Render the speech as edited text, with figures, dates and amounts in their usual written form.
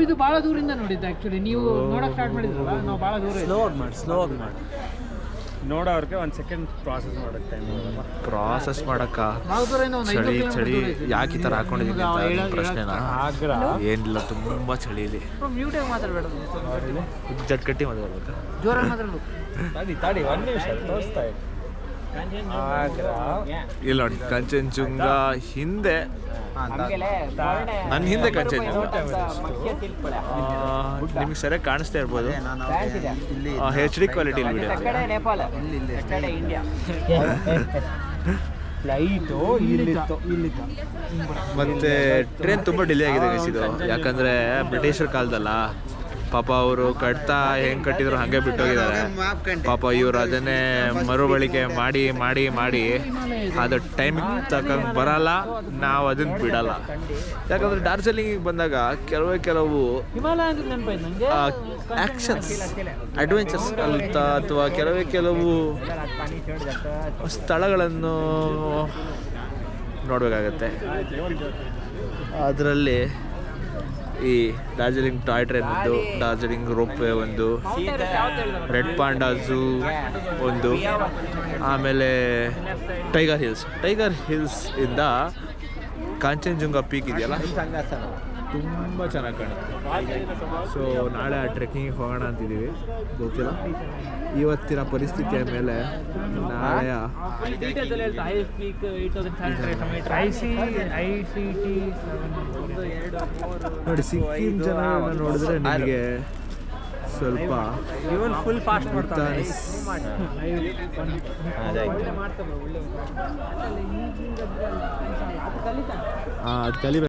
ಇದು ಬಹಳ ದೂರಿಂದ ನೋಡಿದ್ದು ಆಕ್ಚುಲಿ. ನೀವು ನೋಡಕ್ ಸ್ಟಾರ್ಟ್ ಮಾಡಿದ್ರಲ್ಲ, ನಾವು ಬಹಳ ದೂರ. ಸ್ಲೋ ಆಗಿ ಮಾಡಿ ನೋಡೋರ್ಗೆ ಒಂದು ಸೆಕೆಂಡ್ ಪ್ರಾಸೆಸ್ ಮಾಡುತ್ತೆ. ಪ್ರಾಸೆಸ್ ಮಾಡಕ್ಕ ಚಳಿ ಚಳಿ ಯಾಕೆ ಈ ಥರ ಹಾಕೊಂಡಿದ್ದೀನಿ ಅಂತ ಪ್ರಶ್ನೆನಾ? ಏನಿಲ್ಲ, ತುಂಬ ಚಳಿ ಇಲ್ಲಿ. ಮ್ಯೂಟಾಗಿ ಮಾತಾಡಬೇಡ, ಜಟ್ಕಟ್ಟಿ ಮಾತಾಡ್ಬೇಕು. ಜೋರಾಗಿ ಮಾತಾಡ್ಬೇಕು. ತಡಿ ಒಂದು ನಿಮಿಷ ತೋರಿಸ್ತಾ ಇದೆ. ಇಲ್ಲಿ ನೋಡಿ ಕಂಚನಜುಂಗ ಹಿಂದೆ, ನನ್ನ ಹಿಂದೆ ಕಂಚನಜುಂಗ. ನಿಮ್ಗೆ ಸರಿಯಾಗಿ ಕಾಣಿಸ್ತಾ ಇರ್ಬೋದು, HD ಕ್ವಾಲಿಟಿ ವಿಡಿಯೋ. ಮತ್ತೆ ಟ್ರೈನ್ ತುಂಬ ಡಿಲೇ ಆಗಿದೆ ಇದು. ಯಾಕಂದರೆ ಬ್ರಿಟಿಷರ ಕಾಲದಲ್ಲ, ಪಾಪ ಅವರು ಕಟ್ತಾ ಹೆಂಗೆ ಕಟ್ಟಿದ್ರು ಹಾಗೆ ಬಿಟ್ಟೋಗಿದ್ದಾರೆ. ಪಾಪ ಇವರು ಅದನ್ನೇ ಮರುಬಳಿಕೆ ಮಾಡಿ ಮಾಡಿ ಮಾಡಿ ಅದು ಟೈಮಿಗೆ ತಕ್ಕಂಗೆ ಬರಲ್ಲ, ನಾವು ಅದನ್ನು ಬಿಡಲ್ಲ. ಯಾಕಂದರೆ ಡಾರ್ಜಿಲಿಂಗಿಗೆ ಬಂದಾಗ ಕೆಲವು ಆ್ಯಕ್ಷನ್ಸ್ ಅಡ್ವೆಂಚರ್ಸ್ ಅಂತ ಅಥವಾ ಕೆಲವು ಸ್ಥಳಗಳನ್ನು ನೋಡಬೇಕಾಗತ್ತೆ. ಅದರಲ್ಲಿ ಈ ಡಾರ್ಜಿಲಿಂಗ್ ಟಾಯ್ ಟ್ರೈನ್ ಒಂದು, ಡಾರ್ಜಿಲಿಂಗ್ ರೋಪ್ವೇ ಒಂದು, ರೆಡ್ ಪಾಂಡಾ ಝೂ ಒಂದು, ಆಮೇಲೆ ಟೈಗರ್ ಹಿಲ್ಸ್ ಇಂದ ಕಾಂಚನಜುಂಗ ಪೀಕ್ ಇದೆಯಲ್ಲ, ತುಂಬ ಚೆನ್ನಾಗಿ ಕಾಣುತ್ತೆ. ಸೊ ನಾಳೆ ಆ ಟ್ರೆಕ್ಕಿಂಗಿಗೆ ಹೋಗೋಣ ಅಂತಿದ್ದೀವಿ. ಗೊತ್ತಿಲ್ಲ ಇವತ್ತಿನ ಪರಿಸ್ಥಿತಿಯ ಮೇಲೆ ನಾಳೆಯ ನೋಡಿ ಸಿಕ್ಕಿಂ ಜನಗಳನ್ನ ನೋಡಿದ್ರೆ ನಿಮಗೆ ಸ್ವಲ್ಪ ಫುಲ್ ಫಾಸ್ಟ್ ಮಾಡ್ತಾರೆ. ಅದು ಕಲಿಬೇಕು.